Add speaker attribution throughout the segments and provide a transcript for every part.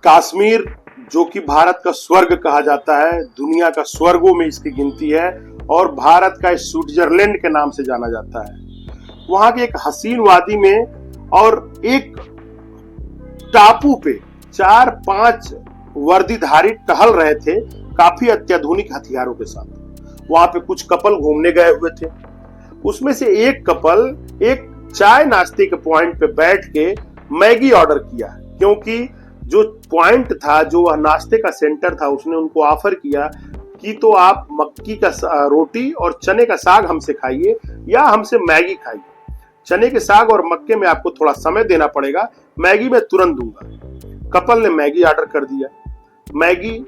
Speaker 1: कश्मीर जो कि भारत का स्वर्ग कहा जाता है, दुनिया का स्वर्गों में इसकी गिनती है और भारत का स्विट्जरलैंड के नाम से जाना जाता है। वहां के एक हसीन वादी में और एक टापू पे 4-5 वर्दीधारी टहल रहे थे, काफी अत्याधुनिक हथियारों के साथ। वहां पे कुछ कपल घूमने गए हुए थे। उसमें से एक कपल एक चाय नाश्ते के पॉइंट पे बैठ के मैगी ऑर्डर किया, क्योंकि जो पॉइंट था, जो वह नाश्ते का सेंटर था, उसने उनको ऑफर किया कि तो आप मक्की का रोटी और चने का साग हमसे खाइए या हमसे मैगी खाइए। चने के साग और मक्के में आपको थोड़ा समय देना पड़ेगा, मैगी में तुरंत दूंगा। कपल ने मैगी ऑर्डर कर दिया। मैगी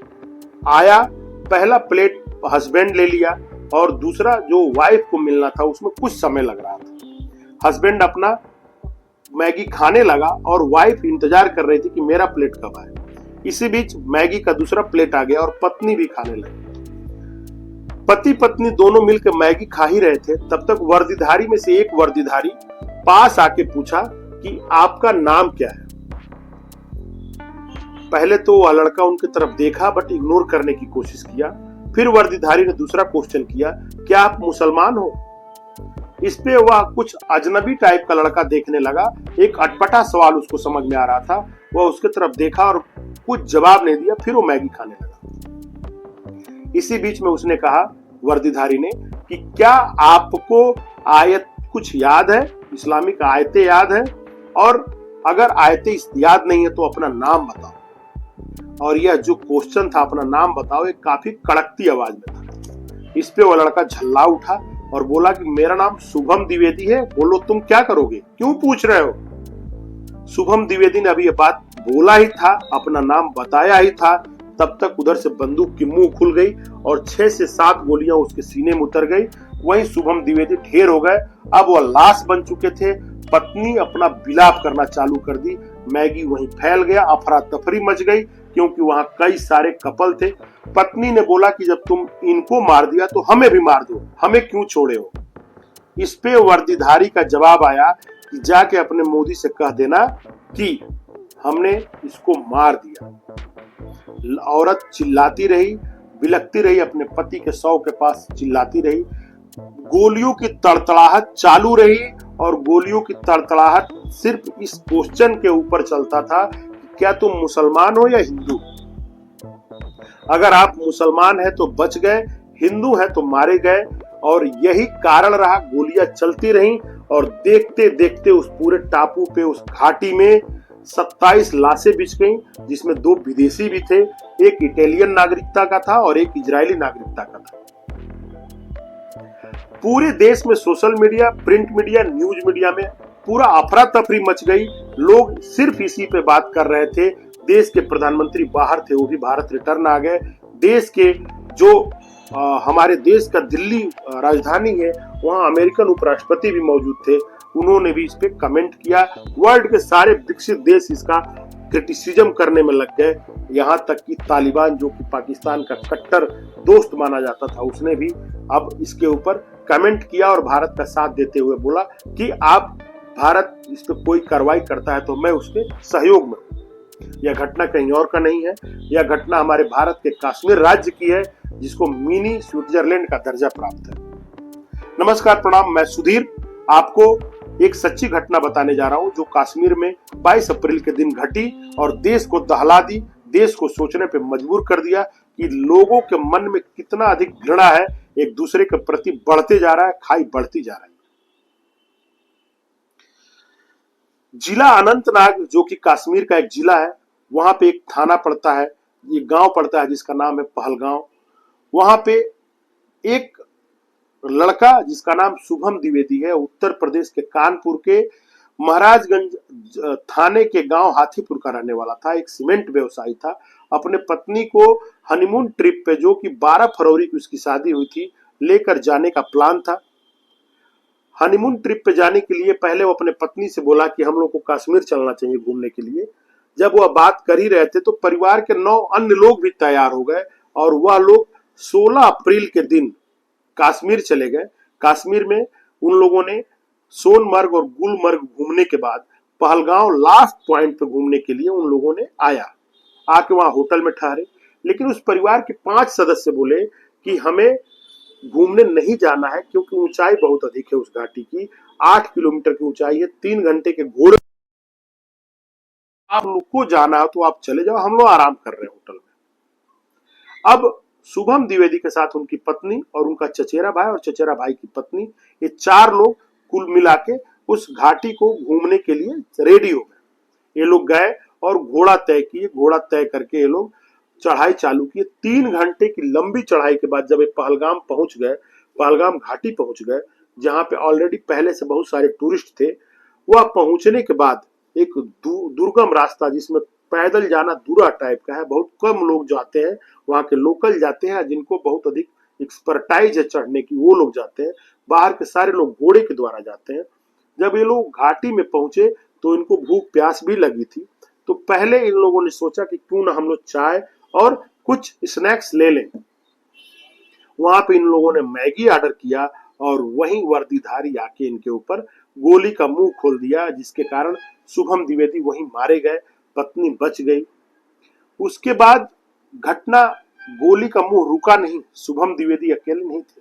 Speaker 1: आया, पहला प्लेट हस्बैंड ले लिया और दूसरा जो वाइफ को मिलना था उसमें कुछ समय लग रहा था। हस्बैंड अपना मैगी खाने लगा और वाइफ इंतजार कर रही थी कि मेरा प्लेट कब आए। इसी बीच मैगी का दूसरा प्लेट आ गया और पत्नी भी खाने लगी। पति पत्नी दोनों मिलकर मैगी खा ही रहे थे, तब तक वर्दीधारी में से एक वर्दीधारी पास आके पूछा कि आपका नाम क्या है। पहले तो वह लड़का उनकी तरफ देखा बट इग्नोर करने की कोशिश किया। फिर वर्दीधारी ने दूसरा क्वेश्चन किया, क्या आप मुसलमान हो? इस पे वह कुछ अजनबी टाइप का लड़का देखने लगा। एक अटपटा सवाल उसको समझ में आ रहा था। वह उसके तरफ देखा और कुछ जवाब नहीं दिया। फिर वो मैगी खाने लगा। इसी बीच में उसने कहा, वर्दीधारी ने, कि क्या आपको आयत कुछ याद है, इस्लामिक आयतें याद है? और अगर आयतें याद नहीं है तो अपना नाम बताओ। और यह जो क्वेश्चन था, अपना नाम बताओ, एक काफी कड़कती आवाज में था। इस पे वो लड़का झल्ला उठा और बोला कि मेरा नाम शुभम द्विवेदी है, बोलो तुम क्या करोगे, क्यों पूछ रहे हो? शुभम द्विवेदी ने अभी ये बात बोला ही था, अपना नाम बताया ही था, तब तक उधर से बंदूक की मुंह खुल गई और 6 से 7 गोलियां उसके सीने में उतर गई। वहीं शुभम द्विवेदी ढेर हो गए। अब वह लाश बन चुके थे। पत्नी अपना विलाप करना चालू कर दी। मैगी वहीं फैल गया, अफरा तफरी मच गई, क्योंकि वहां कई सारे कपल थे। पत्नी ने बोला कि जब तुम इनको मार दिया तो हमें भी मार दो, हमें क्यों छोड़े हो? इस पे वर्दीधारी का जवाब आया कि जाके अपने मोदी से कह देना कि हमने इसको मार दिया। औरत चिल्लाती रही, बिलखती रही, अपने पति के शव के पास चिल्लाती रही। गोलियों की तड़तड़ाहट चालू रही और गोलियों की तड़तड़ाहट सिर्फ इस क्वेश्चन के ऊपर चलता था, क्या तुम मुसलमान हो या हिंदू? अगर आप मुसलमान हैं तो बच गए, हिंदू हैं तो मारे गए। और यही कारण रहा, गोलियां चलती रहीं और देखते देखते उस पूरे टापू पे, उस घाटी में 27 लाशें बिछ गईं, जिसमें 2 विदेशी भी थे। एक इटालियन नागरिकता का था और एक इजरायली नागरिकता का था। पूरे देश में social media, print media, news media में पूरा अफरा तफरी मच गई। लोग सिर्फ इसी पे बात कर रहे थे। देश के प्रधानमंत्री बाहर थे, वो भी भारत रिटर्न आ गए। देश के जो हमारे देश का दिल्ली राजधानी है, वहां अमेरिकन उपराष्ट्रपति भी मौजूद थे, उन्होंने भी इस पे कमेंट किया। वर्ल्ड के सारे विकसित देश इसका क्रिटिसिज्म करने में लग गए। यहाँ तक कि तालिबान, जो कि पाकिस्तान का कट्टर दोस्त माना जाता था, उसने भी अब इसके ऊपर कमेंट किया और भारत का साथ देते हुए बोला कि आप, भारत इस पे कोई कार्रवाई करता है तो मैं उसके सहयोग में हूं। यह घटना कहीं और का नहीं है, यह घटना हमारे भारत के कश्मीर राज्य की है, जिसको मिनी स्विट्जरलैंड का दर्जा प्राप्त है। नमस्कार, प्रणाम, मैं सुधीर आपको एक सच्ची घटना बताने जा रहा हूं, जो कश्मीर में 22 अप्रैल के दिन घटी और देश को दहला दी, देश को सोचने पे मजबूर कर दिया कि लोगों के मन में कितना अधिक घृणा है, एक दूसरे के प्रति बढ़ते जा रहा है, खाई बढ़ती जा रही है। जिला अनंतनाग, जो कि कश्मीर का एक जिला है, वहां पे एक थाना पड़ता है, एक गांव पड़ता है जिसका नाम है पहलगांव। वहां पे एक लड़का जिसका नाम शुभम द्विवेदी है, उत्तर प्रदेश के कानपुर के महाराजगंज थाने के गांव हाथीपुर का रहने वाला था। एक सीमेंट व्यवसायी था। अपने पत्नी को हनीमून ट्रिप पे, जो कि 12 फरवरी की उसकी शादी हुई थी, लेकर जाने का प्लान था। हनीमून ट्रिप पे जाने के लिए पहले वो अपने पत्नी से बोला कि हम लोग को कश्मीर चलना चाहिए घूमने के लिए। जब वह बात कर ही रहे थे तो परिवार के 9 अन्य लोग भी तैयार हो गए और वह लोग 16 अप्रैल के दिन कश्मीर चले गए। कश्मीर में उन लोगों ने सोनमर्ग और गुलमर्ग घूमने के बाद पहलगांव लास्ट पॉइंट पे घूमने के लिए उन लोगों ने आया। आके वहां होटल में ठहरे। लेकिन उस परिवार के 5 सदस्य बोले कि हमें घूमने नहीं जाना है, क्योंकि ऊंचाई बहुत अधिक है, उस घाटी की 8 किलोमीटर की ऊंचाई है, 3 घंटे के घोड़े, आप लोग को जाना है तो आप चले जाओ, हम लोग आराम कर रहे हैं होटल में। अब शुभम द्विवेदी के साथ उनकी पत्नी और उनका चचेरा भाई और चचेरा भाई की पत्नी, ये 4 लोग कुल मिला के उस घाटी को घूमने के लिए रेडी हो गए। ये लोग गए और घोड़ा तय किए, घोड़ा तय करके ये लोग चढ़ाई चालू की। 3 घंटे की लंबी चढ़ाई के बाद जब ये पहलगाम पहुंच गए, पहलगाम घाटी पहुंच गए, जहां पे ऑलरेडी पहले से बहुत सारे टूरिस्ट थे, वह पहुंचने के बाद एक दुर्गम रास्ता, जिसमें पैदल जाना दूरा टाइप का है, बहुत कम लोग जाते हैं, वहां के लोकल जाते हैं, जिनको बहुत अधिक एक्सपर्टाइज है चढ़ने की, वो लोग जाते हैं। बाहर के सारे लोग घोड़े के द्वारा जाते हैं। जब ये लोग घाटी में पहुंचे तो इनको भूख प्यास भी लगी थी, तो पहले इन लोगों ने सोचा कि क्यों ना हम लोग चाय और कुछ स्नैक्स ले लें। वहां पे इन लोगों ने मैगी ऑर्डर किया और वहीं वर्दीधारी आके इनके ऊपर गोली का मुंह खोल दिया, जिसके कारण शुभम द्विवेदी वहीं मारे गए, पत्नी बच गई। उसके बाद घटना, गोली का मुंह रुका नहीं, शुभम द्विवेदी अकेले नहीं थे।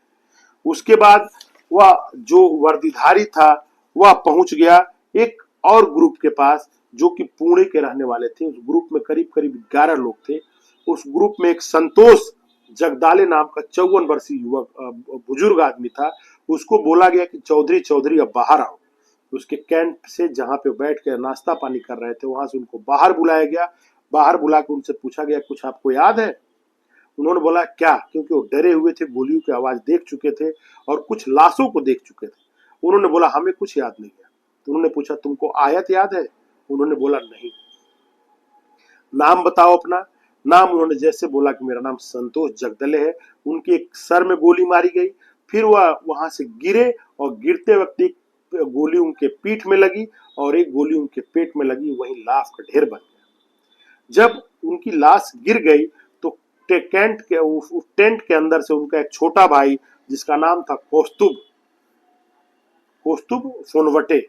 Speaker 1: उसके बाद वह जो वर्दीधारी था वह पहुंच गया एक और ग्रुप के पास, जो कि पुणे के रहने वाले थे। उस ग्रुप में करीब करीब 11 लोग थे। उस ग्रुप में एक संतोष जगदाले नाम का 54 वर्षीय युवक, बुजुर्ग आदमी था। उसको बोला गया कि चौधरी अब बाहर आओ। उसके कैंप से, जहां पे बैठ कर नाश्ता पानी कर रहे थे, वहां से उनको बाहर बुलाया गया। बाहर बुला के उनसे पूछा गया, कुछ आपको याद है? उन्होंने बोला क्या, क्योंकि वो डरे हुए थे, गोलियों की आवाज देख चुके थे और कुछ लाशों को देख चुके थे। उन्होंने बोला हमें कुछ याद नहीं है। तो उन्होंने पूछा तुमको आयत याद है? उन्होंने बोला नहीं। नाम बताओ अपना। नाम उन्होंने जैसे बोला कि मेरा नाम संतोष जगदले है, उनके एक सर में गोली मारी गई। फिर वह वहां से गिरे और गिरते वक्त एक गोली उनके पीठ में लगी और एक गोली उनके पेट में लगी, वहीं लाश का ढेर बन गया। जब उनकी लाश गिर गई तो टेंट के अंदर से उनका एक छोटा भाई, जिसका नाम था कौस्तुभ सोनवटे,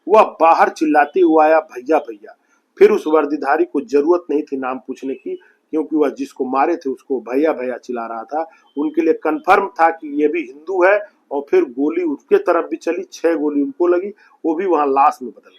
Speaker 1: वह बाहर चिल्लाते हुआ आया, भैया भैया। फिर उस वर्दीधारी को जरूरत नहीं थी नाम पूछने की, क्योंकि वह जिसको मारे थे उसको भैया भैया चिल्ला रहा था। उनके लिए कंफर्म था कि ये भी हिंदू है। और फिर गोली उसके तरफ भी चली, 6 गोली उनको लगी, वो भी वहां लाश में बदल गई।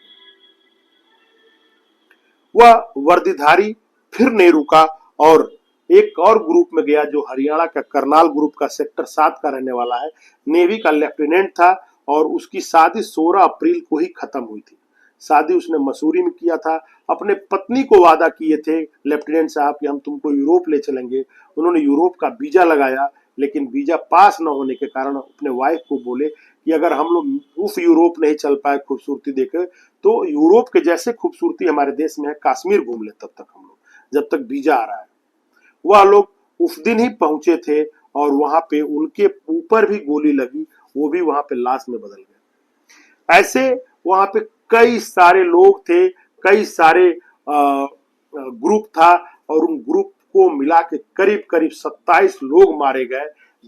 Speaker 1: वह वर्दीधारी फिर नहीं रुका और एक और ग्रुप में गया, जो हरियाणा का करनाल ग्रुप का सेक्टर 7 का रहने वाला है, नेवी का लेफ्टिनेंट था। और उसकी शादी 16 अप्रैल को ही खत्म हुई थी। शादी उसने मसूरी में किया था। अपने पत्नी को वादा किए थे लेफ्टिनेंट साहब कि हम तुमको यूरोप ले चलेंगे। उन्होंने यूरोप का वीजा लगाया, लेकिन वीजा पास न होने के कारण अपने वाइफ को बोले कि अगर हम लोग उस यूरोप नहीं चल पाए खूबसूरती देखे, तो यूरोप के जैसे खूबसूरती हमारे देश में है, कश्मीर घूम ले तब तक हम लोग, जब तक वीजा आ रहा है। वह लोग उस दिन ही पहुंचे थे और वहां पे उनके ऊपर भी गोली लगी, वो भी वहां पे लाश में बदल गए। ऐसे वहां पे कई सारे लोग थे, कई सारे ग्रुप था और उन ग्रुप को मिला के करीब करीब 27 लोग मारे गए।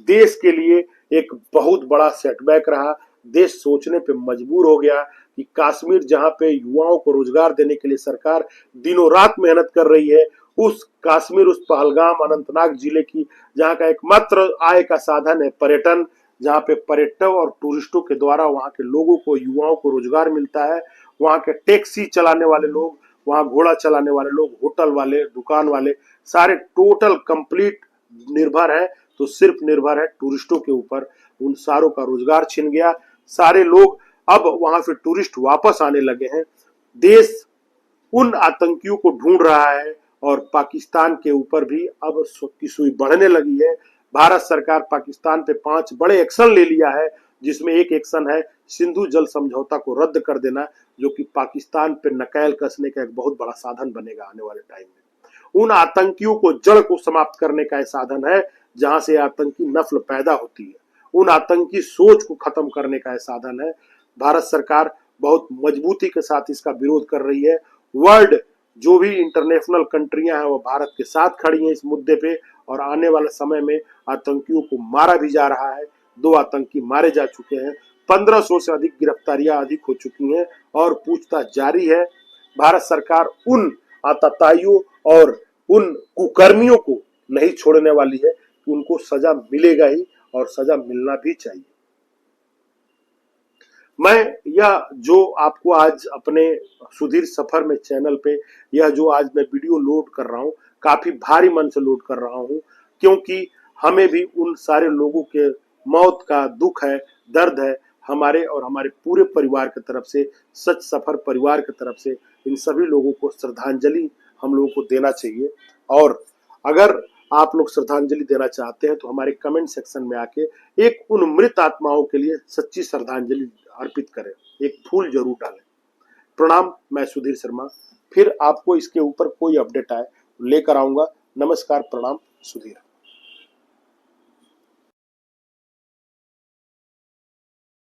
Speaker 1: देश के लिए एक बहुत बड़ा सेटबैक रहा। देश सोचने पे मजबूर हो गया कि कश्मीर, जहां पे युवाओं को रोजगार देने के लिए सरकार दिनों रात मेहनत कर रही है, उस कश्मीर, उस पहलगाम अनंतनाग जिले की, जहां का एकमात्र आय का साधन है पर्यटन, जहां पे पर्यटक और टूरिस्टों के द्वारा वहां के लोगों को, युवाओं को रोजगार मिलता है। वहां के टैक्सी चलाने वाले लोग, वहां घोड़ा चलाने वाले लोग, होटल वाले, दुकान वाले, सारे टोटल कंप्लीट निर्भर है, तो सिर्फ निर्भर है टूरिस्टों के ऊपर। उन सारों का रोजगार छिन गया। सारे लोग अब वहां से टूरिस्ट वापस आने लगे हैं। देश उन आतंकियों को ढूंढ रहा है और पाकिस्तान के ऊपर भी अब की सुई बढ़ने लगी है। भारत सरकार पाकिस्तान पे 5 बड़े एक्शन ले लिया है, जिसमें एक एक्शन है सिंधु जल समझौता को रद्द कर देना, जो कि पाकिस्तान पे नकेल कसने का एक बहुत बड़ा साधन बनेगा आने वाले टाइम में। उन आतंकियों को जड़ को समाप्त करने का एक साधन है, जहां से आतंकी नस्ल पैदा होती है। उन आतंकी सोच को खत्म करने का साधन है। भारत सरकार बहुत मजबूती के साथ इसका विरोध कर रही है। वर्ल्ड जो भी इंटरनेशनल कंट्रियां हैं वो भारत के साथ खड़ी हैं इस मुद्दे पे, और आने वाले समय में आतंकियों को मारा भी जा रहा है। 2 आतंकी मारे जा चुके हैं, 1500 से अधिक गिरफ्तारियां अधिक हो चुकी हैं और पूछताछ जारी है। भारत सरकार उन आतताइयों और उन कुकर्मियों को नहीं छोड़ने वाली है कि उनको सजा मिलेगा ही और सजा मिलना भी चाहिए। मैं यह जो आपको आज अपने सुधीर सफर में चैनल पे यह जो आज मैं वीडियो लोड कर रहा हूं, काफी भारी मन से लोड कर रहा हूं, क्योंकि हमें भी उन सारे लोगों के मौत का दुख है, दर्द है, हमारे और हमारे पूरे परिवार की तरफ से, सच सफर परिवार की तरफ से इन सभी लोगों को श्रद्धांजलि हम लोगों को देना चाहिए। और अगर आप लोग श्रद्धांजलि देना चाहते हैं तो हमारे कमेंट सेक्शन में आके एक उन मृत आत्माओं के लिए सच्ची श्रद्धांजलि अर्पित करें, एक फूल जरूर डालें। प्रणाम, मैं सुधीर शर्मा। फिर आपको इसके ऊपर कोई अपडेट आए लेकर आऊंगा। नमस्कार, प्रणाम, सुधीर।